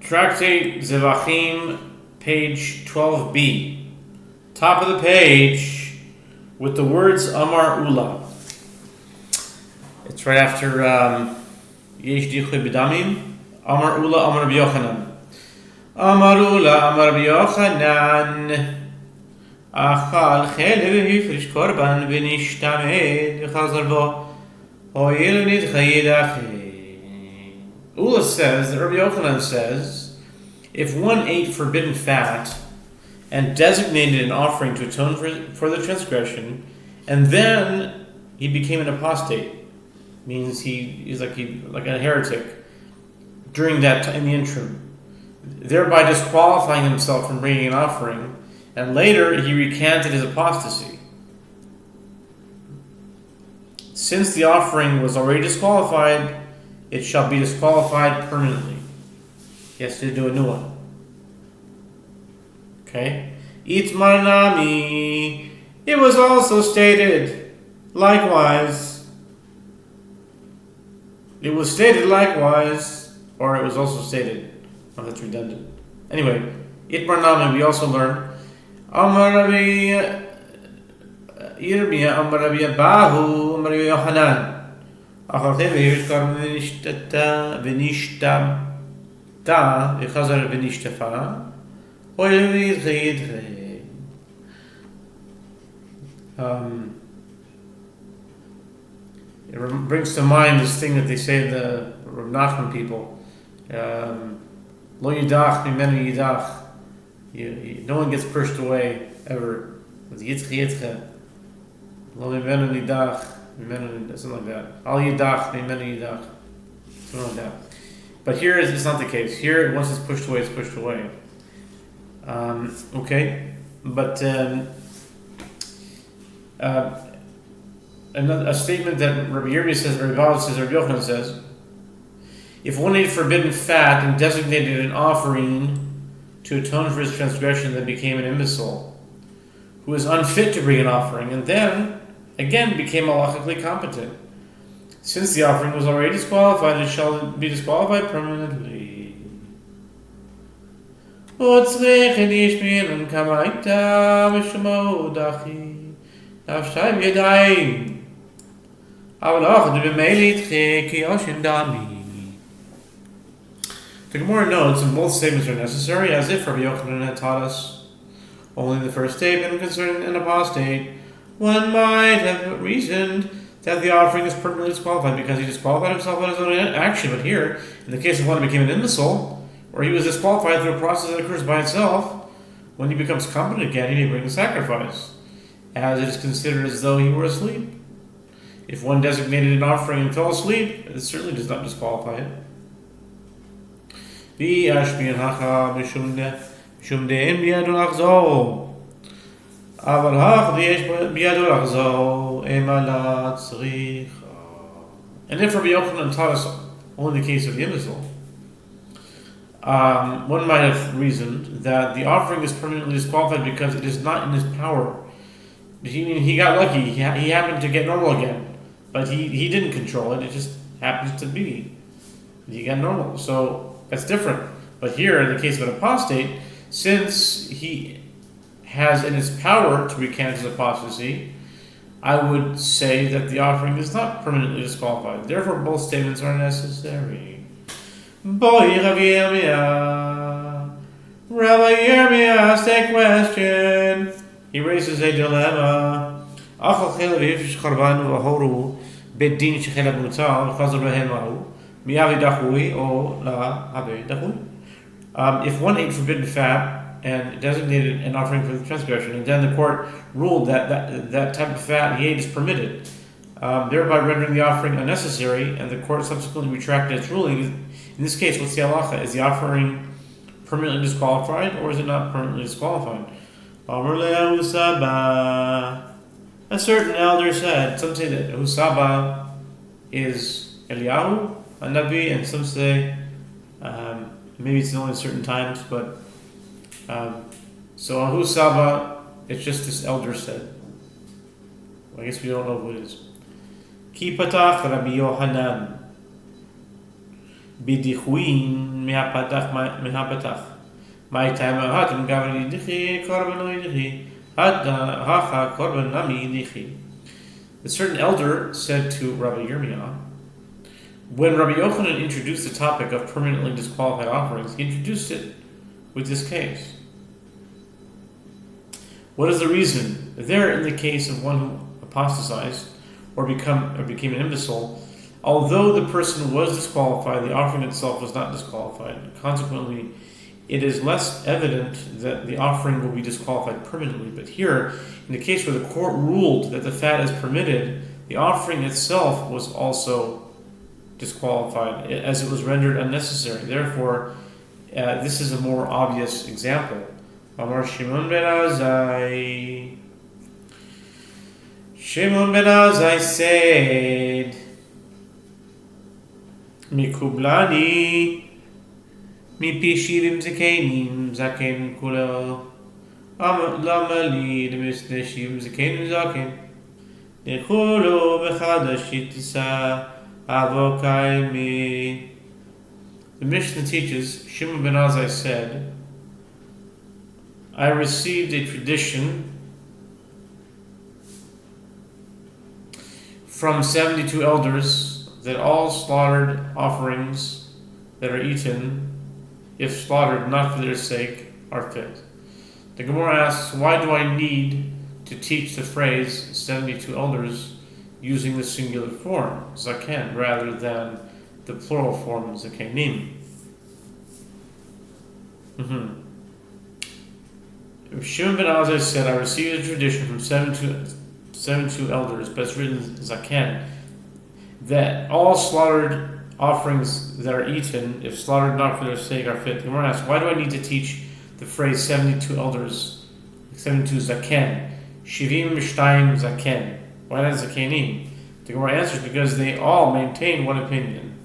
Tractate Zevachim, page 12b. Top of the page with the words Amar Ula. It's right after Yesh Dichoi B'damim. Amar Ula, Amar Rabbi Yochanan. Amar Ula, Amar Rabbi Yochanan. Achal chelev hifrish korban v'nishtamed v'chazar bo ho'il nidchayid Ula says, that Rabbi Yochanan says, if one ate forbidden fat and designated an offering to atone for the transgression, and then he became an apostate, means he's like a heretic during that time, in the interim, thereby disqualifying himself from bringing an offering, and later he recanted his apostasy. Since the offering was already disqualified, it shall be disqualified permanently. He has to do a new one. Okay? Itmar nami. It was also stated likewise. It was stated likewise, or it was also stated. Oh, that's redundant. Anyway, Itmar nami, we also learned. Amar Rabbi Yirmiyah, Amar Rabbi Abahu, Amar Rabbi Yochanan. וחזר ונשטפה It brings to mind this thing that they say, the Rav Nachman people, lo yidach mimenu yidach, no one gets pushed away ever with yitzche lo mimenu yidach, something like that. Al yidach, mimenu yidach, something like that. But here it's not the case. Here, once it's pushed away, it's pushed away. Okay, but a statement that Rabbi Yirmiyah says, Rabbi Bala says, Rabbi Yochanan says, if one ate forbidden fat and designated an offering to atone for his transgression, then became an imbecile, who is unfit to bring an offering, and then again became halachically competent. Since the offering was already disqualified, it shall be disqualified permanently. The Gemara notes, and both statements are necessary, as if Rabbi Yochanan had taught us only the first statement concerning an apostate. One might have reasoned that the offering is permanently disqualified because he disqualified himself on his own action. But here, in the case of one who became an imbecile, or he was disqualified through a process that occurs by itself, when he becomes competent again, he may bring a sacrifice, as it is considered as though he were asleep. If one designated an offering and fell asleep, it certainly does not disqualify it. And if Rabbi Yochanan taught us only the case of the imbecile, one might have reasoned that the offering is permanently disqualified because it is not in his power. He got lucky. He happened to get normal again, but he didn't control it. It just happens to be he got normal. So that's different. But here, in the case of an apostate, since he has in his power to recant his apostasy, I would say that the offering is not permanently disqualified. Therefore, both statements are necessary. Rabbi Yirmiyah asked a question. He raises a dilemma. If one ate forbidden fat and designated an offering for the transgression, and then the court ruled that type of fat he ate is permitted, thereby rendering the offering unnecessary, and the court subsequently retracted its ruling. In this case, what's the halacha? Is the offering permanently disqualified, or is it not permanently disqualified? A certain elder said, some say that Husaba is Eliyahu, a Nabi, and some say maybe it's only certain times, but so on Husaba, it's just this elder said. Well, I guess we don't know who it is. Ki patach Rabbi Yohanan bidichuin מהפתח. My time hatim gavli dichi korban dichi hacha korban nami dichi. A certain elder said to Rabbi Yirmiyah, when Rabbi Yochanan introduced the topic of permanently disqualified offerings, he introduced it with this case. What is the reason? There, in the case of one who apostatized or became an imbecile, although the person was disqualified, the offering itself was not disqualified. Consequently, it is less evident that the offering will be disqualified permanently. But here, in the case where the court ruled that the fat is permitted, the offering itself was also disqualified, as it was rendered unnecessary. Therefore, this is a more obvious example. Amar Shimon ben Azai. Shimon ben Azai said, Mikublani מפי 70 זקנים, זקן כולו. למה לי למסנה 70 זקנים זקן? לכולו בחדש תישא אבו קיימי. The Mishnah teaches, Shimon ben Azai said, I received a tradition from 72 elders that all slaughtered offerings that are eaten, if slaughtered not for their sake, are fit. The Gemara asks, why do I need to teach the phrase 72 elders using the singular form, zaken, rather than the plural form, zakenim? Shimon ben Azai said, I received a tradition from 72 elders, but it's written zaken, that all slaughtered offerings that are eaten, if slaughtered not for their sake, are fit. The Gemara asks, why do I need to teach the phrase 72 elders, 72 zaken, shivim mishtayim zaken? Why not zakenim? The Gemara answers, because they all maintain one opinion.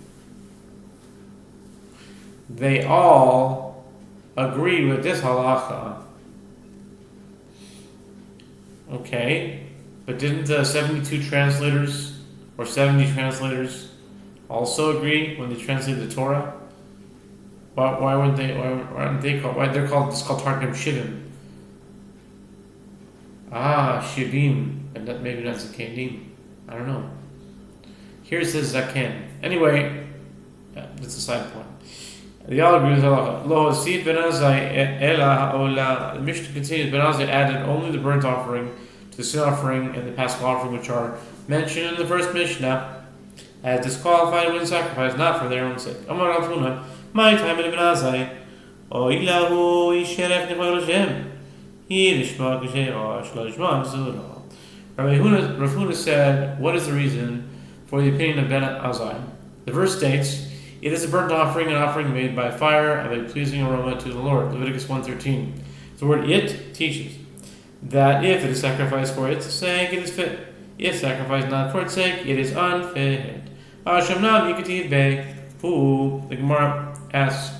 They all agree with this halacha. Okay, but didn't the 72 translators or 70 translators also agree when they translated the Torah? Why would they? Why aren't they called? Why they're called? It's called Targum Shivim. Shivim, and that maybe not Zakenim. I don't know. Here it says Zaken. Anyway, that's a side point. They all agree with halacha. Lo Hasid ben Azai ela haola. The Mishnah continues. Ben Azai added only the burnt offering to the sin offering and the paschal offering, which are mentioned in the first Mishnah as disqualified when sacrificed, not for their own sake. Amar Rav Huna, my time in Ben Azai, oilahu yisherech nechol Hashem, he lishma k'she'osh lo lishma mzula. Rav Huna said, what is the reason for the opinion of Ben Azai? The verse states, it is a burnt offering, an offering made by fire of a pleasing aroma to the Lord. Leviticus 1:13. The word it teaches that if it is sacrificed for its sake, it is fit. If sacrificed not for its sake, it is unfit. The Gemara asks,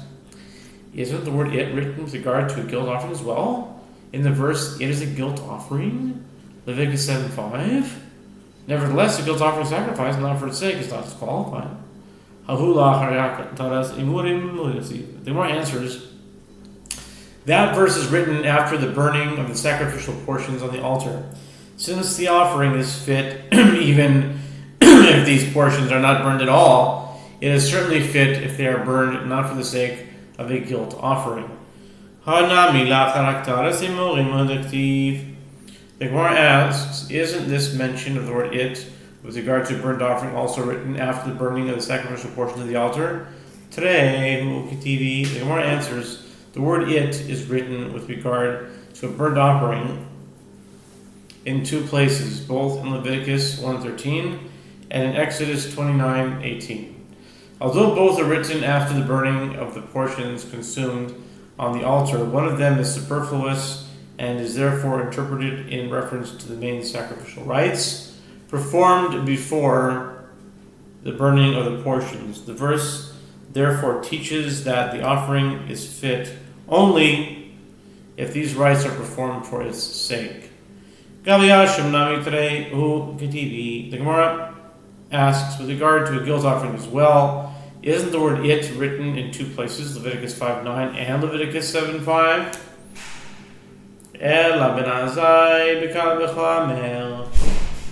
isn't the word it written with regard to a guilt offering as well? In the verse, it is a guilt offering, Leviticus 7:5. Nevertheless, a guilt offering sacrificed not for its sake is not disqualified. The Gemara answers, that verse is written after the burning of the sacrificial portions on the altar. Since the offering is fit, even if these portions are not burned at all, it is certainly fit if they are burned not for the sake of a guilt offering. The Gemara asks, isn't this mention of the word it with regard to burnt offering also written after the burning of the sacrificial portion of the altar? The Gemara answers, the word it is written with regard to a burnt offering in two places, both in Leviticus 1:13 and in Exodus 29:18. Although both are written after the burning of the portions consumed on the altar, one of them is superfluous and is therefore interpreted in reference to the main sacrificial rites performed before the burning of the portions. The verse therefore teaches that the offering is fit only if these rites are performed for its sake. The Gemara asks, with regard to a guilt offering as well, Isn't the word it written in two places, Leviticus 5:9 and Leviticus 7:5? Ela ben azai bekal b'chomer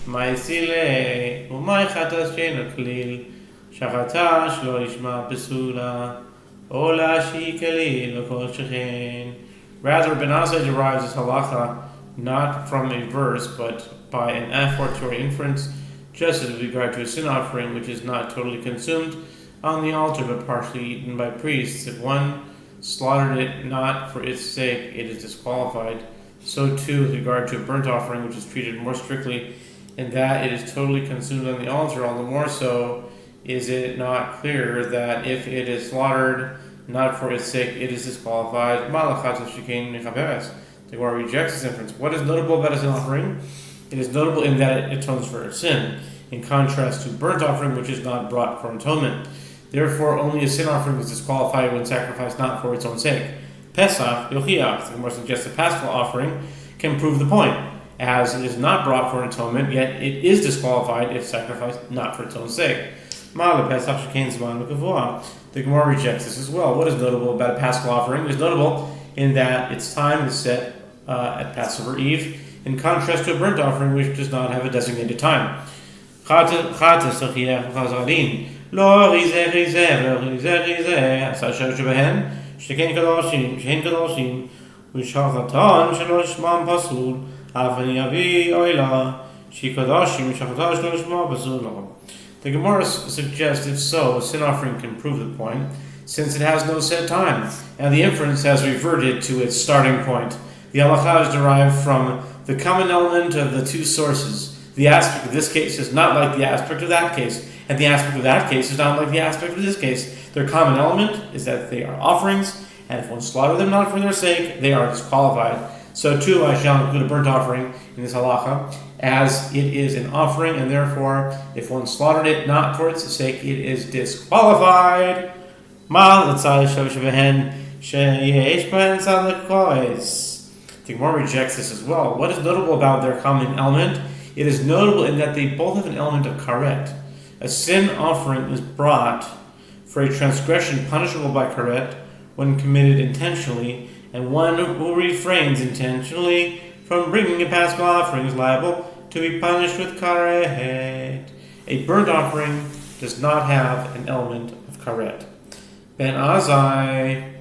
ma'isile u'mai chatas she'eno klil shachatash lo yishma besula ola shi kalil v'kol shechen. Rather, Ben Azai derives his halacha not from a verse, but by an aforetory inference, just as with regard to a sin offering which is not totally consumed on the altar but partially eaten by priests. If one slaughtered it not for its sake, it is disqualified. So too with regard to a burnt offering which is treated more strictly in that it is totally consumed on the altar. All the more so is it not clear that if it is slaughtered not for its sake, it is disqualified. The Gemara rejects this inference. What is notable about a sin offering? It is notable in that it atones for a sin, in contrast to burnt offering, which is not brought for atonement. Therefore, only a sin offering is disqualified when sacrificed not for its own sake. Pesach, Yochiach, the Gemara suggests the Paschal offering can prove the point, as it is not brought for an atonement, yet it is disqualified if sacrificed not for its own sake. The Gemara rejects this as well. What is notable about a Paschal offering? It is notable in that its time is set at Passover Eve, in contrast to a burnt offering which does not have a designated time. The Gemara suggests, if so, a sin offering can prove the point, since it has no set time, and the inference has reverted to its starting point. The halacha is derived from the common element of the two sources. The aspect of this case is not like the aspect of that case, and the aspect of that case is not like the aspect of this case. Their common element is that they are offerings, and if one slaughter them not for their sake, they are disqualified. So too I shall include a burnt offering in this halacha, as it is an offering, and therefore, if one slaughtered it not for its sake, it is disqualified. The Gemara rejects this as well. What is notable about their common element? It is notable in that they both have an element of karet. A sin offering is brought for a transgression punishable by karet when committed intentionally, and one who refrains intentionally from bringing a Paschal offering is liable to be punished with karet. A burnt offering does not have an element of karet. Ben Azai